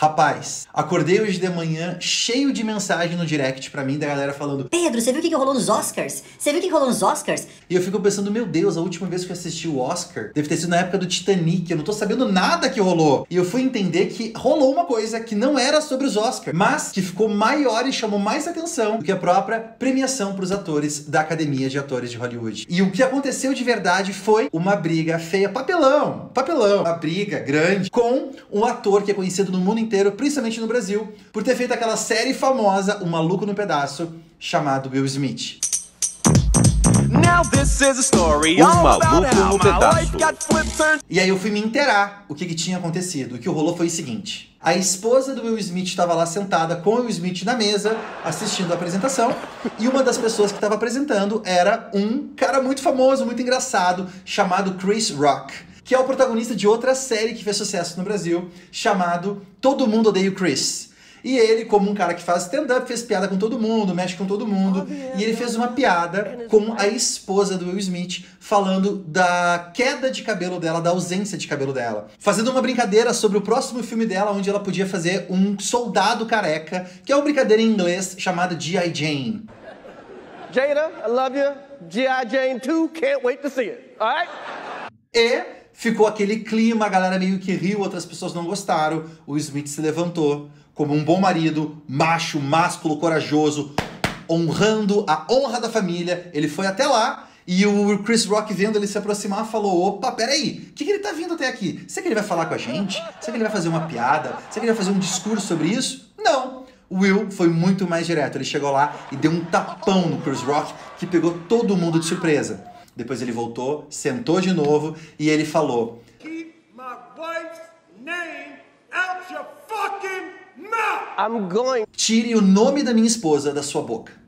Rapaz, acordei hoje de manhã cheio de mensagem no direct pra mim da galera falando: Pedro, você viu o que rolou nos Oscars? Você viu o que rolou nos Oscars? E eu fico pensando, meu Deus, a última vez que eu assisti o Oscar deve ter sido na época do Titanic, eu não tô sabendo nada que rolou. E eu fui entender que rolou uma coisa que não era sobre os Oscars, mas que ficou maior e chamou mais atenção do que a própria premiação pros atores da Academia de Atores de Hollywood. E o que aconteceu de verdade foi uma briga feia, papelão, uma briga grande com um ator que é conhecido no mundo inteiro, principalmente no Brasil, por ter feito aquela série famosa, O Maluco no Pedaço, chamado Will Smith. Maluco no Pedaço. E aí eu fui me inteirar o que tinha acontecido. O que rolou foi o seguinte: a esposa do Will Smith estava lá sentada com o Will Smith na mesa, assistindo a apresentação, e uma das pessoas que estava apresentando era um cara muito famoso, muito engraçado, chamado Chris Rock, que é o protagonista de outra série que fez sucesso no Brasil, chamado Todo Mundo Odeia o Chris. E ele, como um cara que faz stand-up, fez piada com todo mundo, mexe com todo mundo. E ele fez uma piada com a esposa do Will Smith, falando da queda de cabelo dela, da ausência de cabelo dela. Fazendo uma brincadeira sobre o próximo filme dela, onde ela podia fazer um soldado careca, que é uma brincadeira em inglês chamada G.I. Jane. Jada, I love you. G.I. Jane 2, can't wait to see it. Alright? E ficou aquele clima, a galera meio que riu, outras pessoas não gostaram. O Will Smith se levantou como um bom marido, macho, másculo, corajoso, honrando a honra da família. Ele foi até lá e o Chris Rock, vendo ele se aproximar, falou: opa, peraí, o que ele tá vindo até aqui? Será que ele vai falar com a gente? Será que ele vai fazer uma piada? Será que ele vai fazer um discurso sobre isso? Não! O Will foi muito mais direto. Ele chegou lá e deu um tapão no Chris Rock, que pegou todo mundo de surpresa. Depois ele voltou, sentou de novo e ele falou: Keep my wife's name out your fucking mouth! I'm going. Tire o nome da minha esposa da sua boca.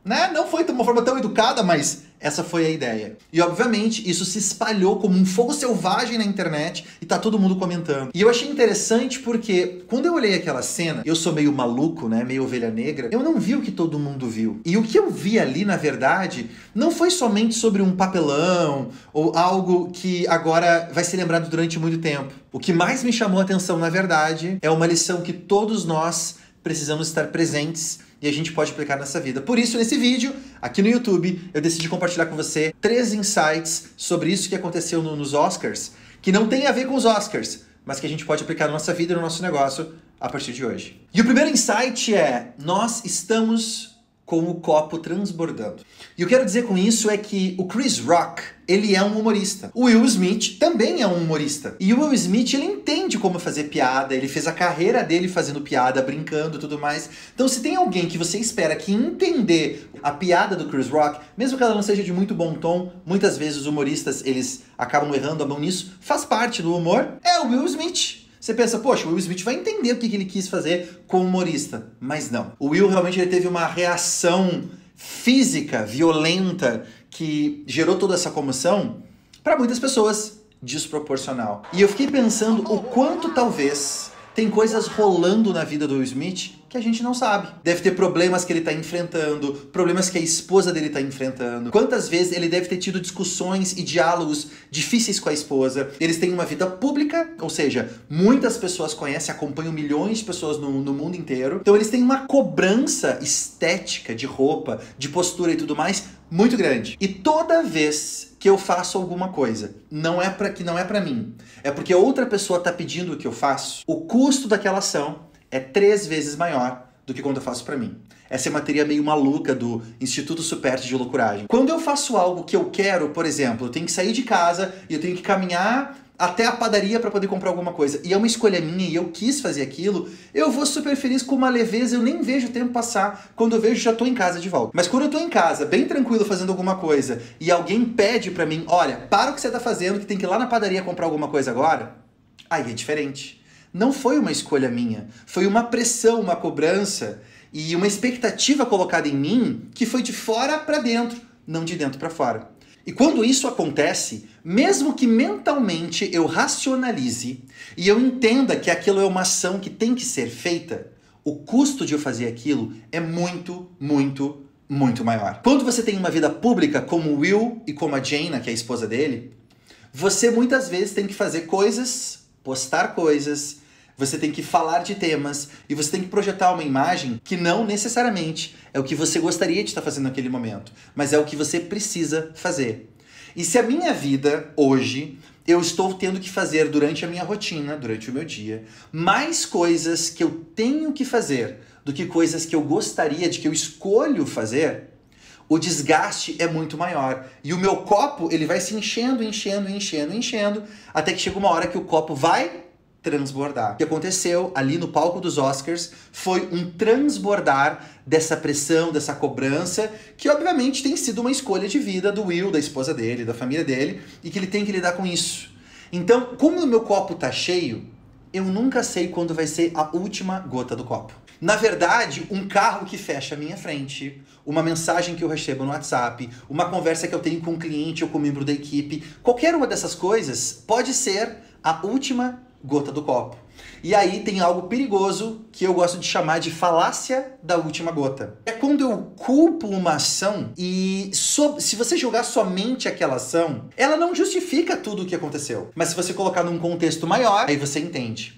Né? Não foi de uma forma tão educada, mas essa foi a ideia. E obviamente isso se espalhou como um fogo selvagem na internet e tá todo mundo comentando. E eu achei interessante porque quando eu olhei aquela cena, eu sou meio maluco, né, meio ovelha negra, eu não vi o que todo mundo viu. E o que eu vi ali, na verdade, não foi somente sobre um papelão ou algo que agora vai ser lembrado durante muito tempo. O que mais me chamou a atenção, na verdade, é uma lição que todos nós precisamos estar presentes e a gente pode aplicar nessa vida. Por isso, nesse vídeo, aqui no YouTube, eu decidi compartilhar com você 3 insights sobre isso que aconteceu nos Oscars, que não tem a ver com os Oscars, mas que a gente pode aplicar na nossa vida e no nosso negócio a partir de hoje. E o primeiro insight é: nós estamos com o copo transbordando. E eu quero dizer com isso é que o Chris Rock, ele é um humorista. O Will Smith também é um humorista. E o Will Smith, ele entende como fazer piada, ele fez a carreira dele fazendo piada, brincando e tudo mais. Então, se tem alguém que você espera que entender a piada do Chris Rock, mesmo que ela não seja de muito bom tom, muitas vezes os humoristas, eles acabam errando a mão nisso, faz parte do humor, é o Will Smith. Você pensa, poxa, o Will Smith vai entender o que ele quis fazer como humorista. Mas não. O Will realmente ele teve uma reação física, violenta, que gerou toda essa comoção, para muitas pessoas, desproporcional. E eu fiquei pensando o quanto talvez tem coisas rolando na vida do Will Smith que a gente não sabe. Deve ter problemas que ele tá enfrentando, problemas que a esposa dele tá enfrentando. Quantas vezes ele deve ter tido discussões e diálogos difíceis com a esposa. Eles têm uma vida pública, ou seja, muitas pessoas conhecem, acompanham milhões de pessoas no mundo inteiro. Então eles têm uma cobrança estética de roupa, de postura e tudo mais muito grande. E toda vez que eu faço alguma coisa, não é pra mim, é porque outra pessoa tá pedindo o que eu faço, o custo daquela ação é 3 vezes maior do que quando eu faço pra mim. Essa é uma teoria meio maluca do Instituto Superti de Loucuragem. Quando eu faço algo que eu quero, por exemplo, eu tenho que sair de casa e eu tenho que caminhar até a padaria para poder comprar alguma coisa, e é uma escolha minha e eu quis fazer aquilo, eu vou super feliz, com uma leveza, eu nem vejo o tempo passar. Quando eu vejo, já tô em casa de volta. Mas quando eu tô em casa, bem tranquilo, fazendo alguma coisa, e alguém pede pra mim: olha, para o que você tá fazendo, que tem que ir lá na padaria comprar alguma coisa agora, aí é diferente. Não foi uma escolha minha, foi uma pressão, uma cobrança e uma expectativa colocada em mim que foi de fora para dentro, não de dentro para fora. E quando isso acontece, mesmo que mentalmente eu racionalize e eu entenda que aquilo é uma ação que tem que ser feita, o custo de eu fazer aquilo é muito, muito, muito maior. Quando você tem uma vida pública como o Will e como a Jana, que é a esposa dele, você muitas vezes tem que fazer coisas, postar coisas, Você tem que falar de temas e você tem que projetar uma imagem que não necessariamente é o que você gostaria de estar fazendo naquele momento, mas é o que você precisa fazer. E se a minha vida hoje, eu estou tendo que fazer durante a minha rotina, durante o meu dia, mais coisas que eu tenho que fazer do que coisas que eu gostaria, de que eu escolho fazer, o desgaste é muito maior. E o meu copo, ele vai se enchendo, até que chega uma hora que o copo vai transbordar. O que aconteceu ali no palco dos Oscars foi um transbordar dessa pressão, dessa cobrança, que obviamente tem sido uma escolha de vida do Will, da esposa dele, da família dele, e que ele tem que lidar com isso. Então, como o meu copo tá cheio, eu nunca sei quando vai ser a última gota do copo. Na verdade, um carro que fecha a minha frente, uma mensagem que eu recebo no WhatsApp, uma conversa que eu tenho com um cliente ou com um membro da equipe, qualquer uma dessas coisas pode ser a última gota do copo. E aí tem algo perigoso que eu gosto de chamar de falácia da última gota. É quando eu culpo uma ação e se você julgar somente aquela ação, ela não justifica tudo o que aconteceu. Mas se você colocar num contexto maior, aí você entende.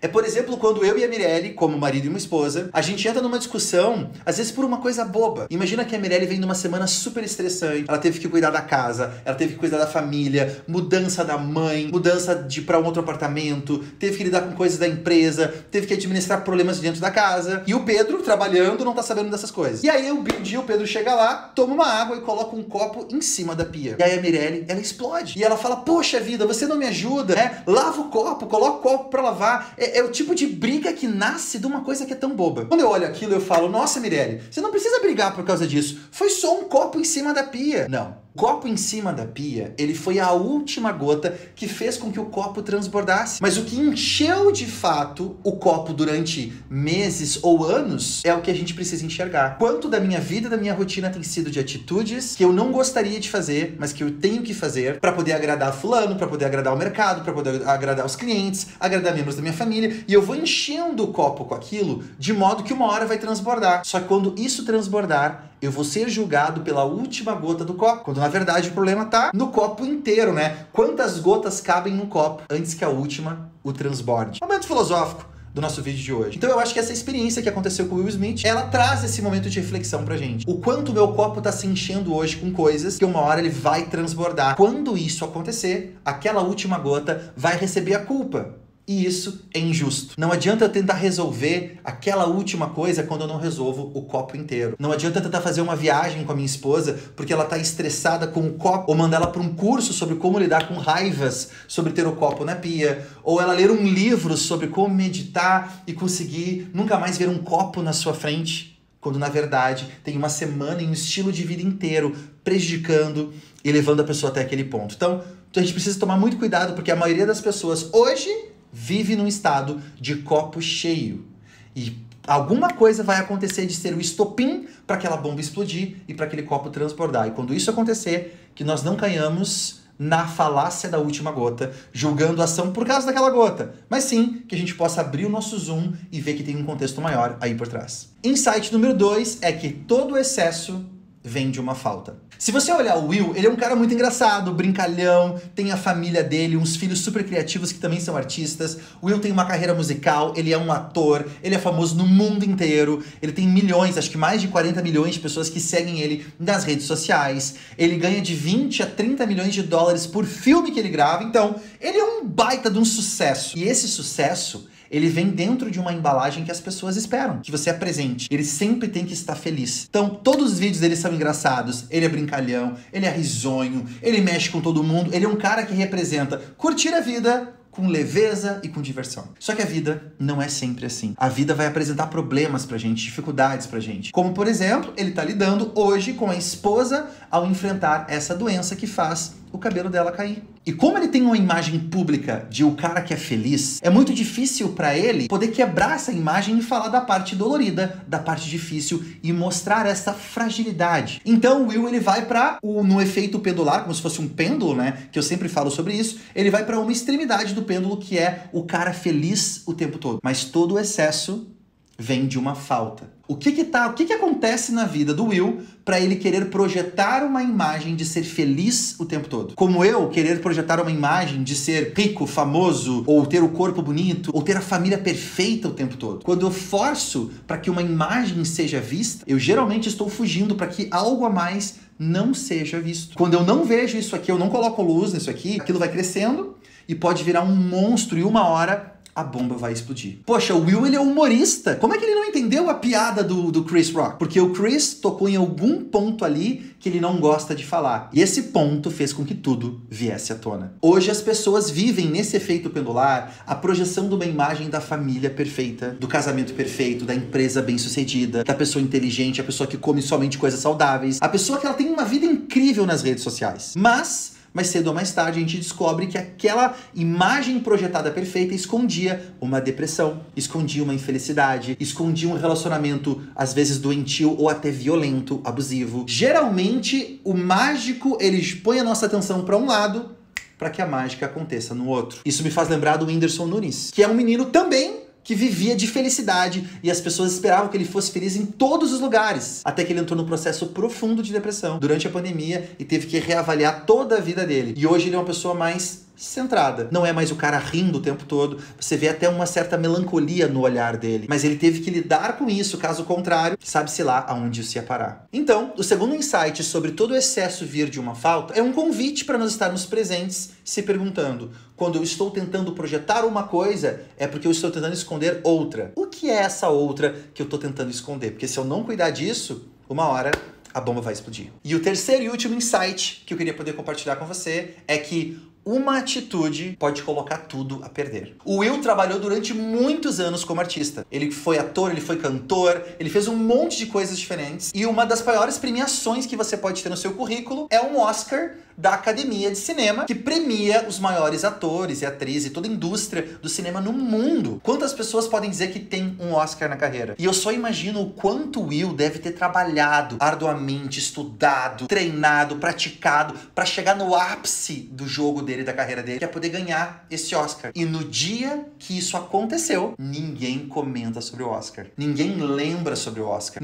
É, por exemplo, quando eu e a Mirelle, como marido e uma esposa, a gente entra numa discussão, às vezes por uma coisa boba. Imagina que a Mirelle vem numa semana super estressante. Ela teve que cuidar da casa, ela teve que cuidar da família, mudança da mãe, mudança de para um outro apartamento, teve que lidar com coisas da empresa, teve que administrar problemas dentro da casa. E o Pedro, trabalhando, não tá sabendo dessas coisas. E aí, um dia, o Pedro chega lá, toma uma água e coloca um copo em cima da pia. E aí a Mirelle, ela explode. E ela fala, poxa vida, você não me ajuda, né? Lava o copo, coloca o copo pra lavar. É o tipo de briga que nasce de uma coisa que é tão boba. Quando eu olho aquilo, eu falo, nossa, Mirelle, você não precisa brigar por causa disso. Foi só um copo em cima da pia. Não. O copo em cima da pia, ele foi a última gota que fez com que o copo transbordasse. Mas o que encheu de fato o copo durante meses ou anos é o que a gente precisa enxergar. Quanto da minha vida, da minha rotina tem sido de atitudes que eu não gostaria de fazer, mas que eu tenho que fazer para poder agradar fulano, para poder agradar o mercado, para poder agradar os clientes, agradar membros da minha família. E eu vou enchendo o copo com aquilo de modo que uma hora vai transbordar. Só que quando isso transbordar, eu vou ser julgado pela última gota do copo, quando na verdade o problema tá no copo inteiro, né? Quantas gotas cabem no copo antes que a última o transborde? Momento filosófico do nosso vídeo de hoje. Então eu acho que essa experiência que aconteceu com o Will Smith, ela traz esse momento de reflexão pra gente. O quanto o meu copo tá se enchendo hoje com coisas que uma hora ele vai transbordar. Quando isso acontecer, aquela última gota vai receber a culpa. E isso é injusto. Não adianta eu tentar resolver aquela última coisa quando eu não resolvo o copo inteiro. Não adianta eu tentar fazer uma viagem com a minha esposa porque ela tá estressada com o copo, ou mandar ela para um curso sobre como lidar com raivas sobre ter o copo na pia, ou ela ler um livro sobre como meditar e conseguir nunca mais ver um copo na sua frente, quando na verdade tem uma semana e um estilo de vida inteiro prejudicando e levando a pessoa até aquele ponto. Então a gente precisa tomar muito cuidado porque a maioria das pessoas hoje vive num estado de copo cheio. E alguma coisa vai acontecer de ser o estopim para aquela bomba explodir e para aquele copo transbordar. E quando isso acontecer, que nós não caiamos na falácia da última gota, julgando a ação por causa daquela gota, mas sim que a gente possa abrir o nosso zoom e ver que tem um contexto maior aí por trás. Insight número 2 é que todo excesso vem de uma falta. Se você olhar o Will, ele é um cara muito engraçado, brincalhão, tem a família dele, uns filhos super criativos que também são artistas. O Will tem uma carreira musical, ele é um ator, ele é famoso no mundo inteiro, ele tem milhões, acho que mais de 40 milhões de pessoas que seguem ele nas redes sociais. Ele ganha de 20 a 30 milhões de dólares por filme que ele grava, então ele é um baita de um sucesso. E esse sucesso, ele vem dentro de uma embalagem que as pessoas esperam, que você apresente. Ele sempre tem que estar feliz. Então, todos os vídeos dele são engraçados, ele é brincalhão, ele é risonho, ele mexe com todo mundo, ele é um cara que representa curtir a vida com leveza e com diversão. Só que a vida não é sempre assim. A vida vai apresentar problemas pra gente, dificuldades pra gente. Como, por exemplo, ele tá lidando hoje com a esposa ao enfrentar essa doença que faz o cabelo dela cair. E como ele tem uma imagem pública de o cara que é feliz, é muito difícil pra ele poder quebrar essa imagem e falar da parte dolorida, da parte difícil e mostrar essa fragilidade. Então o Will, ele vai no efeito pendular, como se fosse um pêndulo, né? Que eu sempre falo sobre isso. Ele vai pra uma extremidade do pêndulo que é o cara feliz o tempo todo. Mas todo o excesso vem de uma falta. O que acontece na vida do Will para ele querer projetar uma imagem de ser feliz o tempo todo? Como eu querer projetar uma imagem de ser rico, famoso, ou ter o corpo bonito, ou ter a família perfeita o tempo todo. Quando eu forço para que uma imagem seja vista, eu geralmente estou fugindo para que algo a mais não seja visto. Quando eu não vejo isso aqui, eu não coloco luz nisso aqui, aquilo vai crescendo e pode virar um monstro e uma hora a bomba vai explodir. Poxa, o Will, ele é humorista. Como é que ele não entendeu a piada do Chris Rock? Porque o Chris tocou em algum ponto ali que ele não gosta de falar. E esse ponto fez com que tudo viesse à tona. Hoje as pessoas vivem nesse efeito pendular a projeção de uma imagem da família perfeita, do casamento perfeito, da empresa bem-sucedida, da pessoa inteligente, a pessoa que come somente coisas saudáveis, a pessoa que ela tem uma vida incrível nas redes sociais. Mas cedo ou mais tarde a gente descobre que aquela imagem projetada perfeita escondia uma depressão, escondia uma infelicidade, escondia um relacionamento às vezes doentio ou até violento, abusivo. Geralmente o mágico, ele põe a nossa atenção para um lado para que a mágica aconteça no outro. Isso me faz lembrar do Whindersson Nunes, que é um menino também que vivia de felicidade e as pessoas esperavam que ele fosse feliz em todos os lugares, até que ele entrou num processo profundo de depressão durante a pandemia e teve que reavaliar toda a vida dele. E hoje ele é uma pessoa mais centrada. Não é mais o cara rindo o tempo todo, você vê até uma certa melancolia no olhar dele, mas ele teve que lidar com isso, caso contrário, sabe-se lá aonde isso ia parar. Então, o segundo insight sobre todo o excesso vir de uma falta é um convite para nós estarmos presentes, se perguntando: quando eu estou tentando projetar uma coisa, é porque eu estou tentando esconder outra. O que é essa outra que eu estou tentando esconder? Porque se eu não cuidar disso, uma hora a bomba vai explodir. E o terceiro e último insight que eu queria poder compartilhar com você é que uma atitude pode colocar tudo a perder. O Will trabalhou durante muitos anos como artista. Ele foi ator, ele foi cantor, ele fez um monte de coisas diferentes. E uma das maiores premiações que você pode ter no seu currículo é um Oscar da Academia de Cinema, que premia os maiores atores e atrizes e toda a indústria do cinema no mundo. Quantas pessoas podem dizer que tem um Oscar na carreira? E eu só imagino o quanto o Will deve ter trabalhado arduamente, estudado, treinado, praticado para chegar no ápice do jogo dele, da carreira dele, que é poder ganhar esse Oscar. E no dia que isso aconteceu, ninguém comenta sobre o Oscar. Ninguém lembra sobre o Oscar.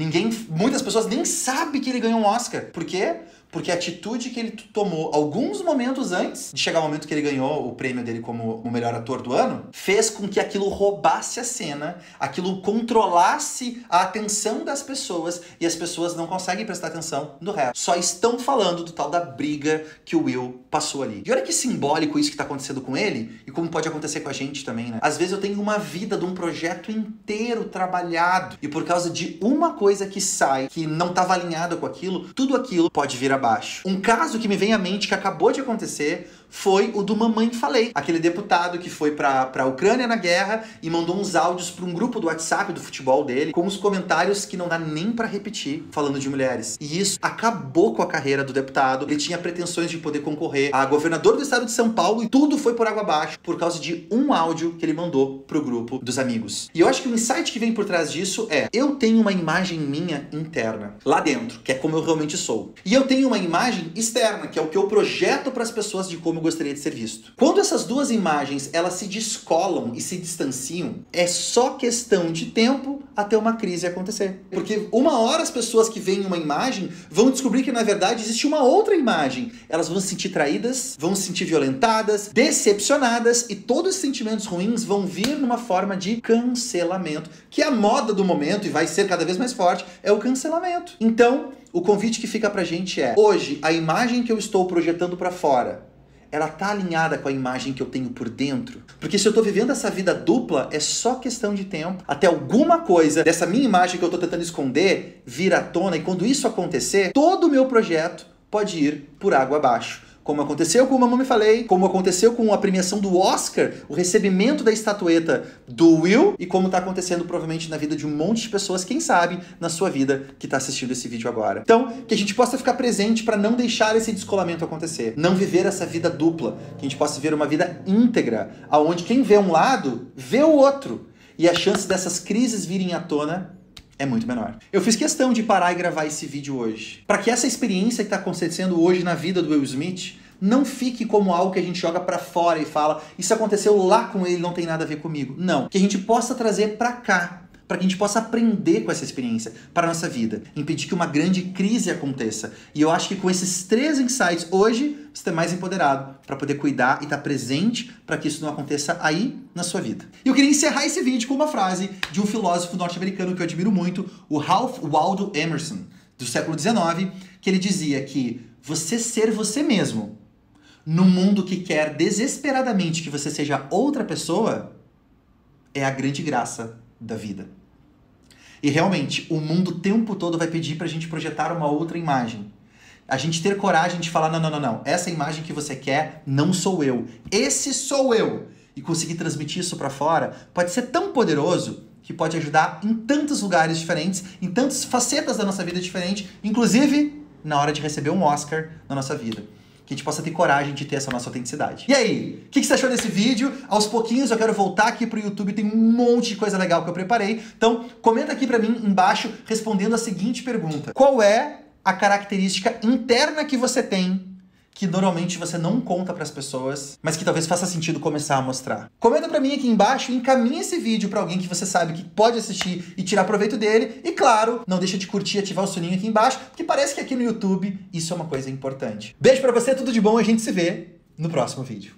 Muitas pessoas nem sabem que ele ganhou um Oscar. Por quê? Porque a atitude que ele tomou alguns momentos antes de chegar o momento que ele ganhou o prêmio dele como o melhor ator do ano, fez com que aquilo roubasse a cena, aquilo controlasse a atenção das pessoas e as pessoas não conseguem prestar atenção no resto. Só estão falando do tal da briga que o Will passou ali. E olha que simbólico isso que tá acontecendo com ele e como pode acontecer com a gente também, né? Às vezes eu tenho uma vida de um projeto inteiro trabalhado e por causa de uma coisa que sai, que não estava alinhada com aquilo, tudo aquilo pode vir abaixo. Um caso que me vem à mente que acabou de acontecer foi o do Mamãe Falei, aquele deputado que foi pra Ucrânia na guerra e mandou uns áudios pra um grupo do WhatsApp do futebol dele, com os comentários que não dá nem pra repetir, falando de mulheres. E isso acabou com a carreira do deputado. Ele tinha pretensões de poder concorrer a governador do estado de São Paulo e tudo foi por água abaixo por causa de um áudio que ele mandou pro grupo dos amigos. E eu acho que o insight que vem por trás disso é: eu tenho uma imagem minha interna, lá dentro, que é como eu realmente sou. E eu tenho uma imagem externa, que é o que eu projeto pras pessoas de como eu gostaria de ser visto. Quando essas duas imagens, elas se descolam e se distanciam, é só questão de tempo até uma crise acontecer. Porque uma hora as pessoas que veem uma imagem vão descobrir que na verdade existe uma outra imagem. Elas vão se sentir traídas, vão se sentir violentadas, decepcionadas e todos os sentimentos ruins vão vir numa forma de cancelamento, que é a moda do momento e vai ser cada vez mais forte, é o cancelamento. Então, o convite que fica pra gente é: hoje, a imagem que eu estou projetando pra fora, ela tá alinhada com a imagem que eu tenho por dentro? Porque se eu tô vivendo essa vida dupla, é só questão de tempo até alguma coisa dessa minha imagem que eu tô tentando esconder vir à tona, e quando isso acontecer, todo o meu projeto pode ir por água abaixo. Como aconteceu com o Mamãe Falei, como aconteceu com a premiação do Oscar, o recebimento da estatueta do Will, e como tá acontecendo provavelmente na vida de um monte de pessoas, quem sabe, na sua vida, que tá assistindo esse vídeo agora. Então, que a gente possa ficar presente para não deixar esse descolamento acontecer. Não viver essa vida dupla, que a gente possa viver uma vida íntegra, aonde quem vê um lado, vê o outro. E a chance dessas crises virem à tona é muito menor. Eu fiz questão de parar e gravar esse vídeo hoje, para que essa experiência que está acontecendo hoje na vida do Will Smith não fique como algo que a gente joga para fora e fala: isso aconteceu lá com ele, não tem nada a ver comigo. Não. Que a gente possa trazer para cá, para que a gente possa aprender com essa experiência para a nossa vida, impedir que uma grande crise aconteça. E eu acho que com esses 3 insights hoje, você está mais empoderado para poder cuidar e estar presente para que isso não aconteça aí na sua vida. E eu queria encerrar esse vídeo com uma frase de um filósofo norte-americano que eu admiro muito, o Ralph Waldo Emerson, do século XIX, que ele dizia que você ser você mesmo num mundo que quer desesperadamente que você seja outra pessoa é a grande graça da vida. E realmente, o mundo o tempo todo vai pedir pra gente projetar uma outra imagem. A gente ter coragem de falar, não. Essa imagem que você quer não sou eu. Esse sou eu. E conseguir transmitir isso pra fora pode ser tão poderoso que pode ajudar em tantos lugares diferentes, em tantas facetas da nossa vida diferentes, inclusive na hora de receber um Oscar na nossa vida. Que a gente possa ter coragem de ter essa nossa autenticidade. E aí, o que você achou desse vídeo? Aos pouquinhos eu quero voltar aqui pro YouTube, tem um monte de coisa legal que eu preparei. Então, comenta aqui pra mim embaixo respondendo a seguinte pergunta. Qual é a característica interna que você tem que normalmente você não conta pras pessoas, mas que talvez faça sentido começar a mostrar? Comenta pra mim aqui embaixo e encaminha esse vídeo pra alguém que você sabe que pode assistir e tirar proveito dele. E claro, não deixa de curtir e ativar o sininho aqui embaixo, porque parece que aqui no YouTube isso é uma coisa importante. Beijo pra você, tudo de bom, a gente se vê no próximo vídeo.